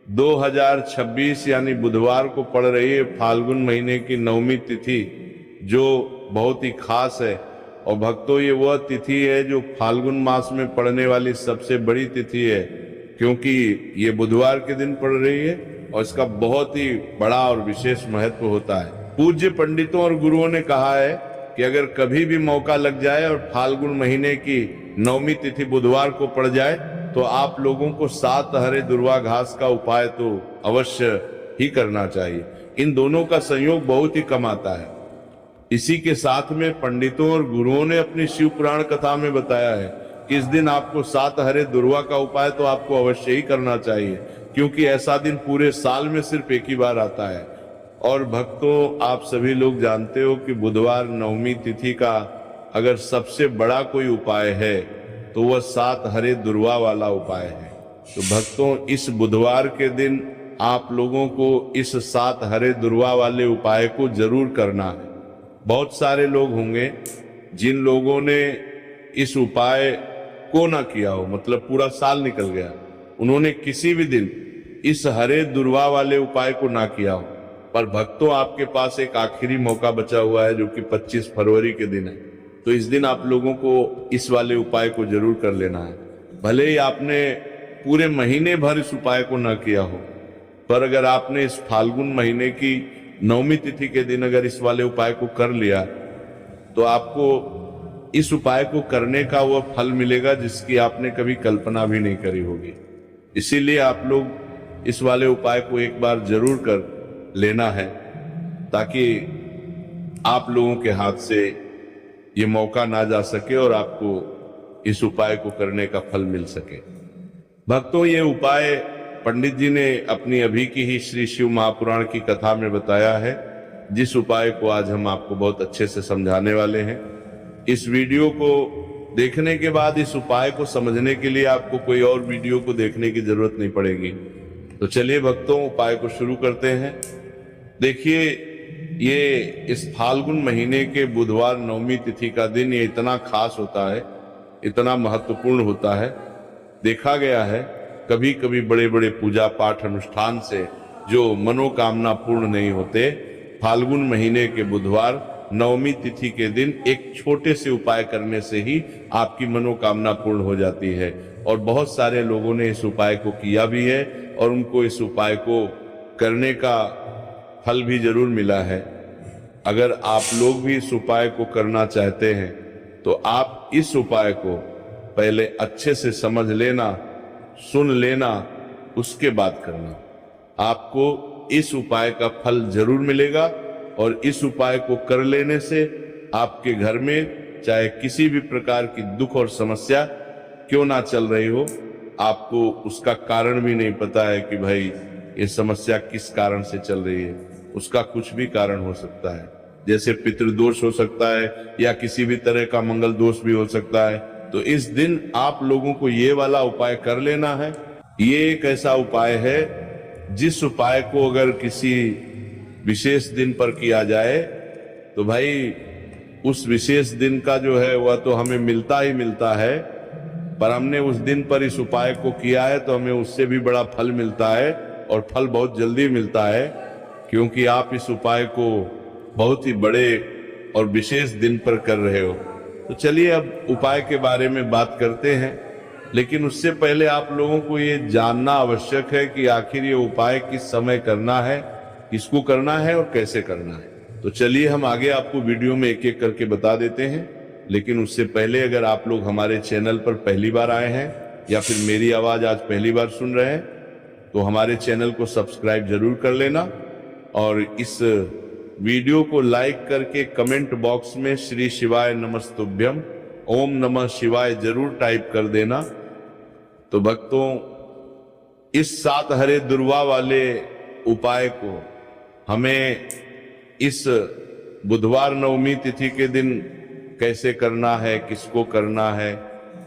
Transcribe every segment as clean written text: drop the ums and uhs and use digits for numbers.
2026 यानी बुधवार को पड़ रही है फाल्गुन महीने की 9वीं तिथि, जो बहुत ही खास है। और भक्तों, ये वह तिथि है जो फाल्गुन मास में पड़ने वाली सबसे बड़ी तिथि है, क्योंकि ये बुधवार के दिन पड़ रही है और इसका बहुत ही बड़ा और विशेष महत्व होता है। पूज्य पंडितों और गुरुओं ने कहा है कि अगर कभी भी मौका लग जाए और फाल्गुन महीने की 9वीं तिथि बुधवार को पड़ जाए तो आप लोगों को 7 हरे दुर्वा घास का उपाय तो अवश्य ही करना चाहिए। इन दोनों का संयोग बहुत ही कम आता है। इसी के साथ में पंडितों और गुरुओं ने अपनी शिव पुराण कथा में बताया है कि इस दिन आपको 7 हरे दुर्वा का उपाय तो आपको अवश्य ही करना चाहिए, क्योंकि ऐसा दिन पूरे साल में सिर्फ एक ही बार आता है। और भक्तों, आप सभी लोग जानते हो कि बुधवार 9वीं तिथि का अगर सबसे बड़ा कोई उपाय है तो वह 7 हरे दुर्वा वाला उपाय है। तो भक्तों, इस बुधवार के दिन आप लोगों को इस 7 हरे दुर्वा वाले उपाय को जरूर करना है। बहुत सारे लोग होंगे जिन लोगों ने इस उपाय को ना किया हो, मतलब पूरा साल निकल गया, उन्होंने किसी भी दिन इस हरे दुर्वा वाले उपाय को ना किया हो। पर भक्तों, आपके पास एक आखिरी मौका बचा हुआ है जो कि 25 फरवरी के दिन है। तो इस दिन आप लोगों को इस वाले उपाय को जरूर कर लेना है। भले ही आपने पूरे महीने भर इस उपाय को ना किया हो, पर अगर आपने इस फाल्गुन महीने की 9वीं तिथि के दिन अगर इस वाले उपाय को कर लिया तो आपको इस उपाय को करने का वह फल मिलेगा जिसकी आपने कभी कल्पना भी नहीं करी होगी। इसीलिए आप लोग इस वाले उपाय को एक बार जरूर कर लेना है, ताकि आप लोगों के हाथ से ये मौका ना जा सके और आपको इस उपाय को करने का फल मिल सके। भक्तों, ये उपाय पंडित जी ने अपनी अभी की ही श्री शिव महापुराण की कथा में बताया है, जिस उपाय को आज हम आपको बहुत अच्छे से समझाने वाले हैं। इस वीडियो को देखने के बाद इस उपाय को समझने के लिए आपको कोई और वीडियो को देखने की जरूरत नहीं पड़ेगी। तो चलिए भक्तों, उपाय को शुरू करते हैं। देखिए, ये इस फाल्गुन महीने के बुधवार 9वीं तिथि का दिन ये इतना खास होता है, इतना महत्वपूर्ण होता है। देखा गया है कभी कभी बड़े बड़े पूजा पाठ अनुष्ठान से जो मनोकामना पूर्ण नहीं होते, फाल्गुन महीने के बुधवार 9वीं तिथि के दिन एक छोटे से उपाय करने से ही आपकी मनोकामना पूर्ण हो जाती है। और बहुत सारे लोगों ने इस उपाय को किया भी है और उनको इस उपाय को करने का फल भी जरूर मिला है। अगर आप लोग भी इस उपाय को करना चाहते हैं तो आप इस उपाय को पहले अच्छे से समझ लेना, सुन लेना, उसके बाद करना। आपको इस उपाय का फल जरूर मिलेगा और इस उपाय को कर लेने से आपके घर में चाहे किसी भी प्रकार की दुख और समस्या क्यों ना चल रही हो, आपको उसका कारण भी नहीं पता है कि भाई ये समस्या किस कारण से चल रही है। उसका कुछ भी कारण हो सकता है, जैसे पितृदोष हो सकता है या किसी भी तरह का मंगल दोष भी हो सकता है। तो इस दिन आप लोगों को ये वाला उपाय कर लेना है। ये एक ऐसा उपाय है जिस उपाय को अगर किसी विशेष दिन पर किया जाए तो भाई उस विशेष दिन का जो है वह तो हमें मिलता ही मिलता है, पर हमने उस दिन पर इस उपाय को किया है तो हमें उससे भी बड़ा फल मिलता है, और फल बहुत जल्दी मिलता है, क्योंकि आप इस उपाय को बहुत ही बड़े और विशेष दिन पर कर रहे हो। तो चलिए अब उपाय के बारे में बात करते हैं, लेकिन उससे पहले आप लोगों को ये जानना आवश्यक है कि आखिर ये उपाय किस समय करना है, किसको करना है और कैसे करना है। तो चलिए हम आगे आपको वीडियो में एक एक करके बता देते हैं। लेकिन उससे पहले अगर आप लोग हमारे चैनल पर पहली बार आए हैं या फिर मेरी आवाज आज पहली बार सुन रहे हैं तो हमारे चैनल को सब्सक्राइब जरूर कर लेना और इस वीडियो को लाइक करके कमेंट बॉक्स में श्री शिवाय नमस्तुभ्यम ओम नमः शिवाय जरूर टाइप कर देना। तो भक्तों, इस 7 हरे दुर्वा वाले उपाय को हमें इस बुधवार 9वीं तिथि के दिन कैसे करना है, किसको करना है,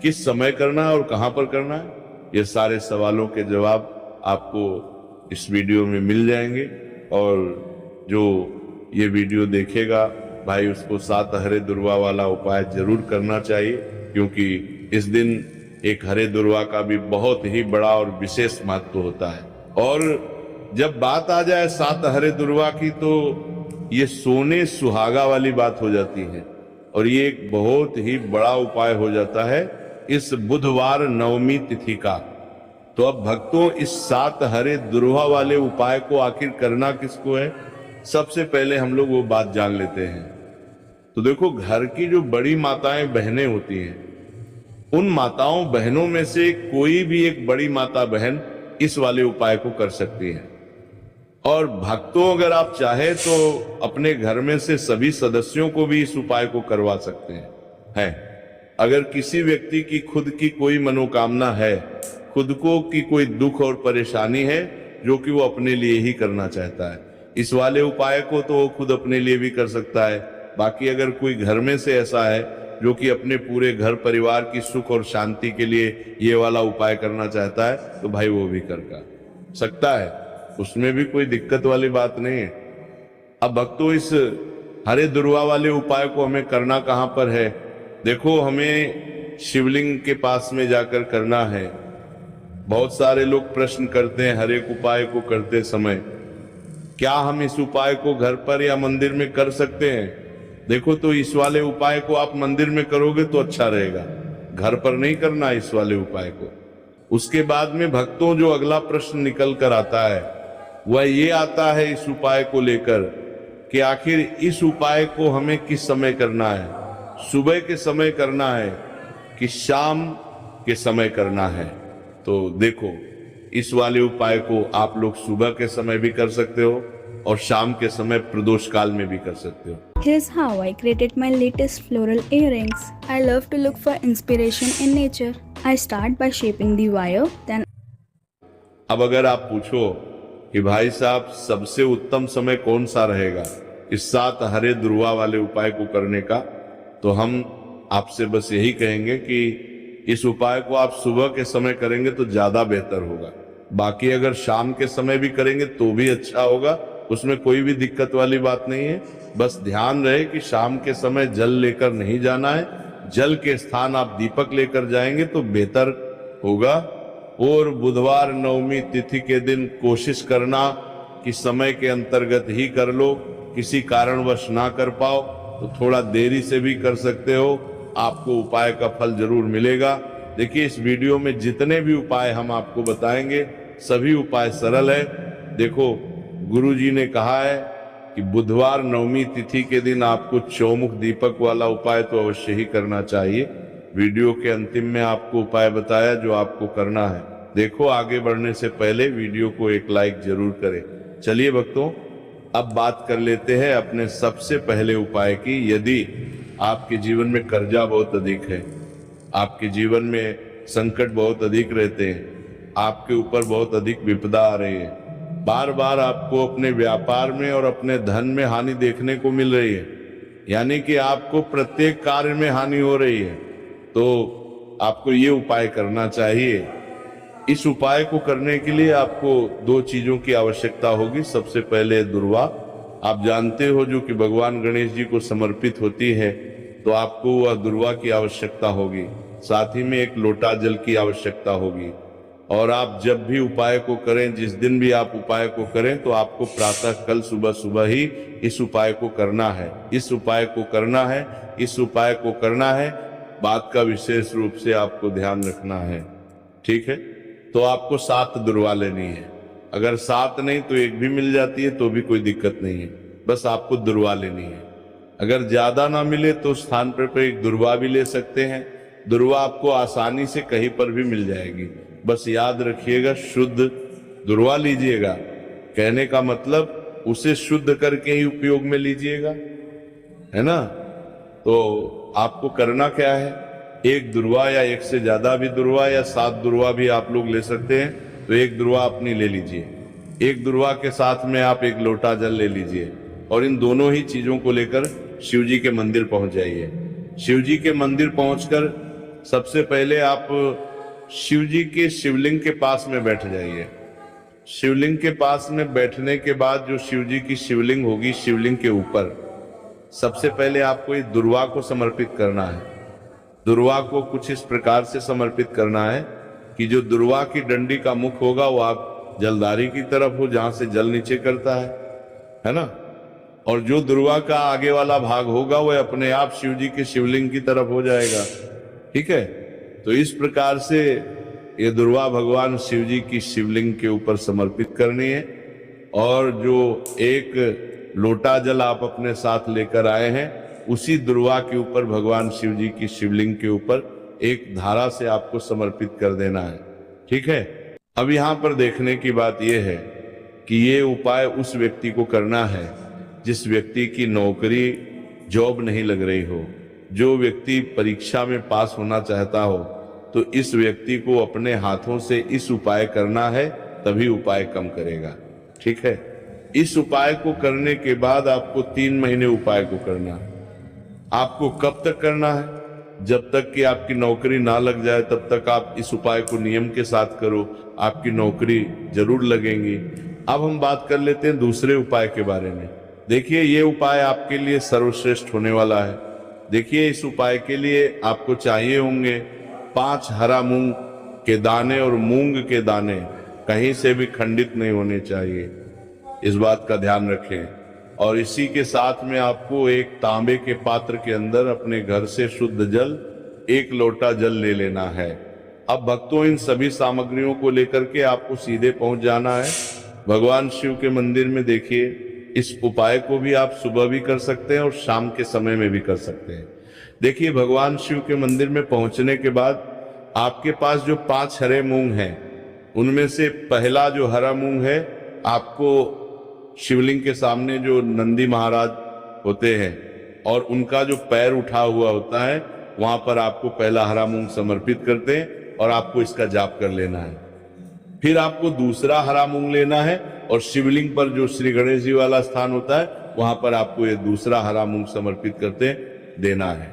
किस समय करना है और कहां पर करना है, ये सारे सवालों के जवाब आपको इस वीडियो में मिल जाएंगे। और जो ये वीडियो देखेगा भाई, उसको 7 हरे दुर्वा वाला उपाय जरूर करना चाहिए, क्योंकि इस दिन एक हरे दुर्वा का भी बहुत ही बड़ा और विशेष महत्व होता है। और जब बात आ जाए 7 हरे दुर्वा की तो ये सोने सुहागा वाली बात हो जाती है और ये एक बहुत ही बड़ा उपाय हो जाता है इस बुधवार नवमी तिथि का। तो अब भक्तों, इस 7 हरे दुर्वा वाले उपाय को आखिर करना किसको है, सबसे पहले हम लोग वो बात जान लेते हैं। तो देखो, घर की जो बड़ी माताएं बहनें होती हैं, उन माताओं बहनों में से कोई भी एक बड़ी माता बहन इस वाले उपाय को कर सकती है। और भक्तों, अगर आप चाहे तो अपने घर में से सभी सदस्यों को भी इस उपाय को करवा सकते हैं। अगर किसी व्यक्ति की खुद की कोई मनोकामना है, खुद को की कोई दुख और परेशानी है जो कि वो अपने लिए ही करना चाहता है, इस वाले उपाय को तो वो खुद अपने लिए भी कर सकता है। बाकी अगर कोई घर में से ऐसा है जो कि अपने पूरे घर परिवार की सुख और शांति के लिए ये वाला उपाय करना चाहता है, तो भाई वो भी कर सकता है, उसमें भी कोई दिक्कत वाली बात नहीं है। अब भक्तों, इस हरे दुर्वा वाले उपाय को हमें करना कहां पर है? देखो, हमें शिवलिंग के पास में जाकर करना है। बहुत सारे लोग प्रश्न करते हैं हर एक उपाय को करते समय, क्या हम इस उपाय को घर पर या मंदिर में कर सकते हैं? देखो, तो इस वाले उपाय को आप मंदिर में करोगे तो अच्छा रहेगा, घर पर नहीं करना इस वाले उपाय को। उसके बाद में भक्तों, जो अगला प्रश्न निकल कर आता है वह ये आता है इस उपाय को लेकर कि आखिर इस उपाय को हमें किस समय करना है, सुबह के समय करना है कि शाम के समय करना है? तो देखो, इस वाले उपाय को आप लोग सुबह के समय भी कर सकते हो और शाम के समय प्रदोष काल में भी कर सकते हो। Here's how I created my latest floral earrings. I love to look for inspiration in nature. I start by shaping the wire, then अब अगर आप पूछो कि भाई साहब, सबसे उत्तम समय कौन सा रहेगा इस 7 हरे दुर्वा वाले उपाय को करने का, तो हम आपसे बस यही कहेंगे कि इस उपाय को आप सुबह के समय करेंगे तो ज्यादा बेहतर होगा। बाकी अगर शाम के समय भी करेंगे तो भी अच्छा होगा, उसमें कोई भी दिक्कत वाली बात नहीं है। बस ध्यान रहे कि शाम के समय जल लेकर नहीं जाना है, जल के स्थान आप दीपक लेकर जाएंगे तो बेहतर होगा। और बुधवार नवमी तिथि के दिन कोशिश करना कि समय के अंतर्गत ही कर लो, किसी कारणवश ना कर पाओ तो थोड़ा देरी से भी कर सकते हो, आपको उपाय का फल जरूर मिलेगा। देखिए, इस वीडियो में जितने भी उपाय हम आपको बताएंगे सभी उपाय सरल है। देखो, गुरु जी ने कहा है कि बुधवार नवमी तिथि के दिन आपको चौमुख दीपक वाला उपाय तो अवश्य ही करना चाहिए। वीडियो के अंतिम में आपको उपाय बताया जो आपको करना है। देखो, आगे बढ़ने से पहले वीडियो को एक लाइक जरूर करें। चलिए भक्तों, अब बात कर लेते हैं अपने सबसे पहले उपाय की। यदि आपके जीवन में कर्जा बहुत अधिक है, आपके जीवन में संकट बहुत अधिक रहते हैं, आपके ऊपर बहुत अधिक विपदा आ रही है, बार बार आपको अपने व्यापार में और अपने धन में हानि देखने को मिल रही है, यानी कि आपको प्रत्येक कार्य में हानि हो रही है, तो आपको ये उपाय करना चाहिए। इस उपाय को करने के लिए आपको 2 चीजों की आवश्यकता होगी। सबसे पहले दुर्वा, आप जानते हो, जो कि भगवान गणेश जी को समर्पित होती है, तो आपको वह दुर्वा की आवश्यकता होगी। साथ ही में एक लोटा जल की आवश्यकता होगी। और आप जब भी उपाय को करें, जिस दिन भी आप उपाय को करें, तो आपको प्रातः कल सुबह सुबह ही इस उपाय को करना है। इस उपाय को करना है, इस उपाय को करना है। बात का विशेष रूप से आपको ध्यान रखना है, ठीक है? तो आपको 7 दुर्वा लेनी है। अगर 7 नहीं तो 1 भी मिल जाती है तो भी कोई दिक्कत नहीं है, बस आपको दुर्वा लेनी है। अगर ज्यादा ना मिले तो स्थान पर 1 दुर्वा भी ले सकते हैं। दुर्वा आपको आसानी से कहीं पर भी मिल जाएगी, बस याद रखिएगा शुद्ध दुर्वा लीजिएगा। कहने का मतलब उसे शुद्ध करके ही उपयोग में लीजिएगा, है ना? तो आपको करना क्या है, 1 दुर्वा या 1 से ज्यादा भी दुर्वा या 7 दुर्वा भी आप लोग ले सकते हैं। तो 1 दुर्वा अपनी ले लीजिए। 1 दुर्वा के साथ में आप 1 लोटा जल ले लीजिए और इन दोनों ही चीजों को लेकर शिव जी के मंदिर पहुंच जाइए। शिव जी के मंदिर पहुंचकर सबसे पहले आप शिव जी के शिवलिंग के पास में बैठ जाइए। शिवलिंग के पास में बैठने के बाद जो शिव जी की शिवलिंग होगी, शिवलिंग के ऊपर सबसे पहले आपको इस दुर्वा को समर्पित करना है। दुर्वा को कुछ इस प्रकार से समर्पित करना है कि जो दुर्वा की डंडी का मुख होगा वो आप जलधारी की तरफ हो जहां से जल नीचे करता है ना। और जो दुर्वा का आगे वाला भाग होगा वह अपने आप शिव जी के शिवलिंग की तरफ हो जाएगा। ठीक है, तो इस प्रकार से ये दुर्वा भगवान शिव जी की शिवलिंग के ऊपर समर्पित करनी है। और जो एक लोटा जल आप अपने साथ लेकर आए हैं, उसी दुर्वा के ऊपर भगवान शिव जी की शिवलिंग के ऊपर एक धारा से आपको समर्पित कर देना है। ठीक है, अब यहां पर देखने की बात यह है कि ये उपाय उस व्यक्ति को करना है जिस व्यक्ति की नौकरी जॉब नहीं लग रही हो। जो व्यक्ति परीक्षा में पास होना चाहता हो तो इस व्यक्ति को अपने हाथों से इस उपाय करना है, तभी उपाय कम करेगा। ठीक है, इस उपाय को करने के बाद आपको 3 महीने उपाय को करना है। आपको कब तक करना है? जब तक कि आपकी नौकरी ना लग जाए तब तक आप इस उपाय को नियम के साथ करो, आपकी नौकरी जरूर लगेगी। अब हम बात कर लेते हैं दूसरे उपाय के बारे में। देखिए, ये उपाय आपके लिए सर्वश्रेष्ठ होने वाला है। देखिए, इस उपाय के लिए आपको चाहिए होंगे 5 हरा मूंग के दाने, और मूंग के दाने कहीं से भी खंडित नहीं होने चाहिए, इस बात का ध्यान रखें। और इसी के साथ में आपको एक तांबे के पात्र के अंदर अपने घर से शुद्ध जल 1 लोटा जल ले लेना है। अब भक्तों, इन सभी सामग्रियों को लेकर के आपको सीधे पहुंच जाना है भगवान शिव के मंदिर में। देखिए, इस उपाय को भी आप सुबह भी कर सकते हैं और शाम के समय में भी कर सकते हैं। देखिए, भगवान शिव के मंदिर में पहुंचने के बाद आपके पास जो 5 हरे मूंग हैं, उनमें से पहला जो हरा मूंग है, आपको शिवलिंग के सामने जो नंदी महाराज होते हैं और उनका जो पैर उठा हुआ होता है, वहां पर आपको पहला हरा मूंग समर्पित करते हैं और आपको इसका जाप कर लेना है। फिर आपको दूसरा हरा मूंग लेना है और शिवलिंग पर जो श्री गणेश जी वाला स्थान होता है, वहां पर आपको ये दूसरा हरा मूंग समर्पित करते देना है।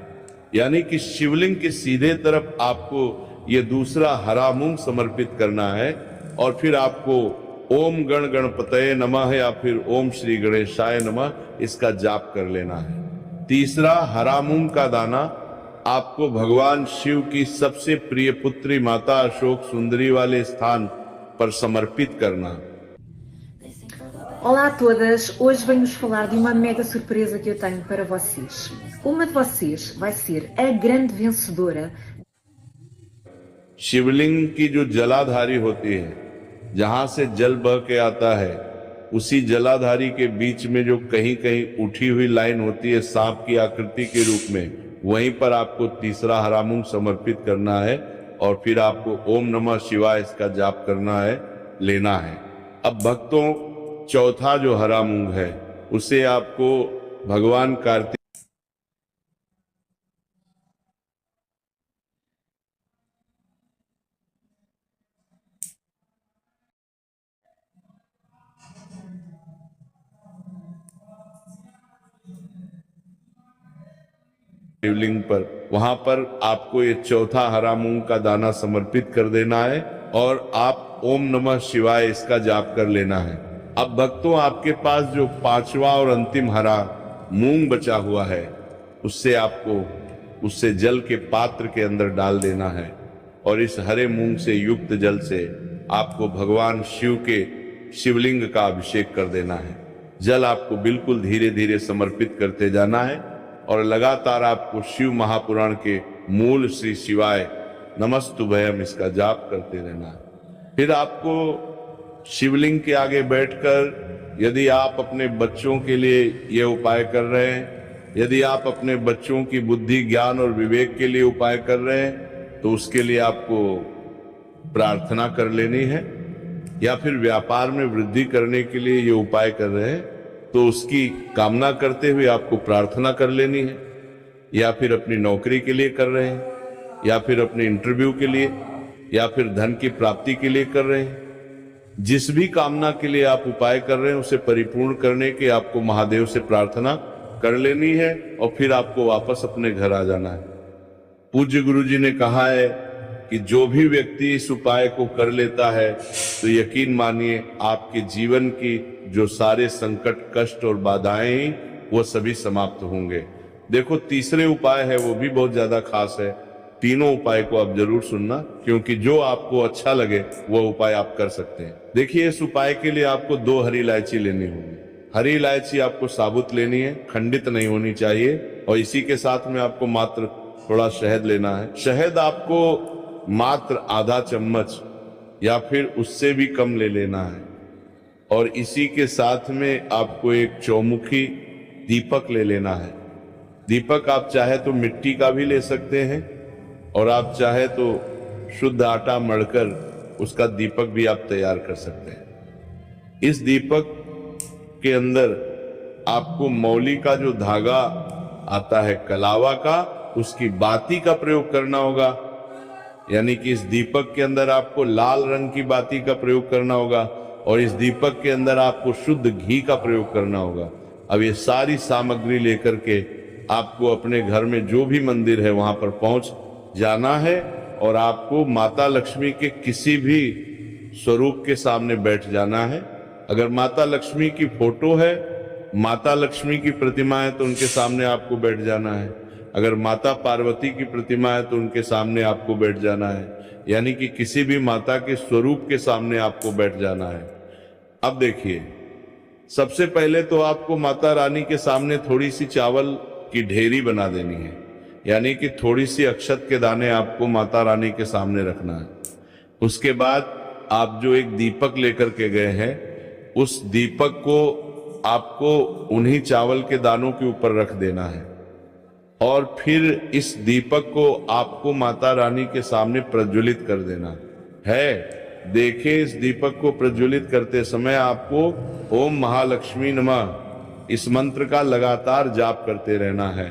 यानी कि शिवलिंग के सीधे तरफ आपको ये दूसरा हरा मूंग समर्पित करना है। और फिर आपको ओम गण गणपतये नमः या फिर ओम श्री गणेशाय नमः इसका जाप कर लेना है। तीसरा हरा मूंग का दाना आपको भगवान शिव की सबसे प्रिय पुत्री माता अशोक सुंदरी वाले स्थान पर समर्पित करना। Olá a todas, hoje venho-vos falar de uma mega surpresa que eu tenho para vocês. Uma de vocês vai ser a grande vencedora. शिवलिंग की जो जलाधारी होती है, जहां से जल बह के आता है, उसी जलाधारी के बीच में जो कहीं कहीं उठी हुई लाइन होती है सांप की आकृति के रूप में, वहीं पर आपको तीसरा हरा मूंग समर्पित करना है। और फिर आपको ओम नमः शिवाय इसका जाप करना है, लेना है। अब भक्तों, चौथा जो हरा मूंग है उसे आपको भगवान कार्तिक शिवलिंग पर, वहां पर आपको ये चौथा हरा मूंग का दाना समर्पित कर देना है और आप ओम नमः शिवाय इसका जाप कर लेना है। अब भक्तों, आपके पास जो 5वां और अंतिम हरा मूंग बचा हुआ है, उससे आपको उससे जल के पात्र के अंदर डाल देना है और इस हरे मूंग से युक्त जल से आपको भगवान शिव के शिवलिंग का अभिषेक कर देना है। जल आपको बिल्कुल धीरे धीरे समर्पित करते जाना है और लगातार आपको शिव महापुराण के मूल श्री शिवाय नमस्तुभयम इसका जाप करते रहना है। फिर आपको शिवलिंग के आगे बैठकर, यदि आप अपने बच्चों के लिए ये उपाय कर रहे हैं, यदि आप अपने बच्चों की बुद्धि, ज्ञान और विवेक के लिए उपाय कर रहे हैं, तो उसके लिए आपको प्रार्थना कर लेनी है। या फिर व्यापार में वृद्धि करने के लिए ये उपाय कर रहे हैं, तो उसकी कामना करते हुए आपको प्रार्थना कर लेनी है। या फिर अपनी नौकरी के लिए कर रहे हैं, या फिर अपने इंटरव्यू के लिए, या फिर धन की प्राप्ति के लिए कर रहे हैं, जिस भी कामना के लिए आप उपाय कर रहे हैं उसे परिपूर्ण करने की आपको महादेव से प्रार्थना कर लेनी है और फिर आपको वापस अपने घर आ जाना है। पूज्य गुरु जी ने कहा है कि जो भी व्यक्ति इस उपाय को कर लेता है तो यकीन मानिए आपके जीवन की जो सारे संकट, कष्ट और बाधाएं ही वो सभी समाप्त होंगे। देखो, तीसरे उपाय है वो भी बहुत ज्यादा खास है। तीनों उपाय को आप जरूर सुनना, क्योंकि जो आपको अच्छा लगे वो उपाय आप कर सकते हैं। देखिए, इस उपाय के लिए आपको 2 हरी इलायची लेनी होगी। हरी इलायची आपको साबुत लेनी है, खंडित नहीं होनी चाहिए। और इसी के साथ में आपको मात्र थोड़ा शहद लेना है। शहद आपको मात्र आधा चम्मच या फिर उससे भी कम ले लेना है। और इसी के साथ में आपको एक चौमुखी दीपक ले लेना है। दीपक आप चाहे तो मिट्टी का भी ले सकते हैं, और आप चाहे तो शुद्ध आटा मढ़कर उसका दीपक भी आप तैयार कर सकते हैं। इस दीपक के अंदर आपको मौली का जो धागा आता है कलावा का, उसकी बाती का प्रयोग करना होगा। यानी कि इस दीपक के अंदर आपको लाल रंग की बाती का प्रयोग करना होगा, और इस दीपक के अंदर आपको शुद्ध घी का प्रयोग करना होगा। अब ये सारी सामग्री लेकर के आपको अपने घर में जो भी मंदिर है वहां पर पहुंच जाना है, और आपको माता लक्ष्मी के किसी भी स्वरूप के सामने बैठ जाना है। अगर माता लक्ष्मी की फोटो है, माता लक्ष्मी की प्रतिमा है, तो उनके सामने आपको बैठ जाना है। अगर माता पार्वती की प्रतिमा है तो उनके सामने आपको बैठ जाना है। यानी कि किसी भी माता के स्वरूप के सामने आपको बैठ जाना है। अब देखिए, सबसे पहले तो आपको माता रानी के सामने थोड़ी सी चावल की ढेरी बना देनी है। यानी कि थोड़ी सी अक्षत के दाने आपको माता रानी के सामने रखना है। उसके बाद आप जो एक दीपक लेकर के गए हैं, उस दीपक को आपको उन्हीं चावल के दानों के ऊपर रख देना है, और फिर इस दीपक को आपको माता रानी के सामने प्रज्वलित कर देना है। देखिए, इस दीपक को प्रज्वलित करते समय आपको ओम महालक्ष्मी नमः इस मंत्र का लगातार जाप करते रहना है।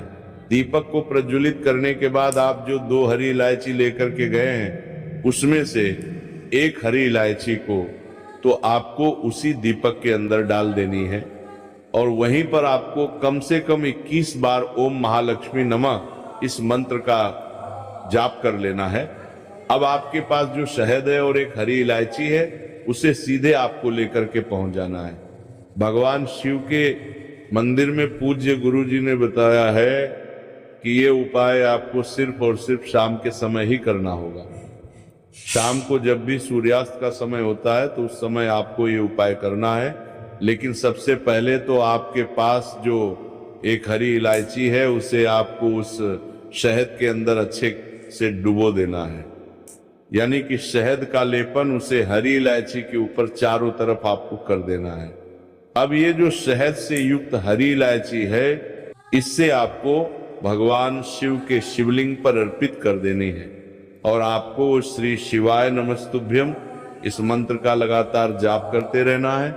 दीपक को प्रज्वलित करने के बाद आप जो 2 हरी इलायची लेकर के गए हैं, उसमें से एक हरी इलायची को तो आपको उसी दीपक के अंदर डाल देनी है, और वहीं पर आपको कम से कम 21 बार ओम महालक्ष्मी नमः इस मंत्र का जाप कर लेना है। अब आपके पास जो शहद है और एक हरी इलायची है, उसे सीधे आपको लेकर के पहुंच जाना है। भगवान शिव के मंदिर में पूज्य गुरु जी ने बताया है कि ये उपाय आपको सिर्फ और सिर्फ शाम के समय ही करना होगा। शाम को जब भी सूर्यास्त का समय होता है तो उस समय आपको ये उपाय करना है। लेकिन सबसे पहले तो आपके पास जो एक हरी इलायची है, उसे आपको उस शहद के अंदर अच्छे से डुबो देना है। यानी कि शहद का लेपन उसे हरी इलायची के ऊपर चारों तरफ आपको कर देना है। अब ये जो शहद से युक्त हरी इलायची है, इससे आपको भगवान शिव के शिवलिंग पर अर्पित कर देनी है, और आपको श्री शिवाय नमस्तुभ्यम इस मंत्र का लगातार जाप करते रहना है।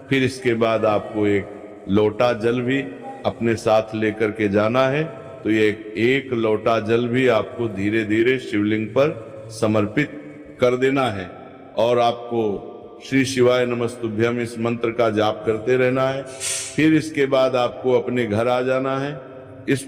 फिर इसके बाद आपको एक लोटा जल भी अपने साथ लेकर के जाना है। तो ये एक लोटा जल भी आपको धीरे धीरे शिवलिंग पर समर्पित कर देना है, और आपको श्री शिवाय नमस्तुभ्यम इस मंत्र का जाप करते रहना है। फिर इसके बाद आपको अपने घर आ जाना है। इस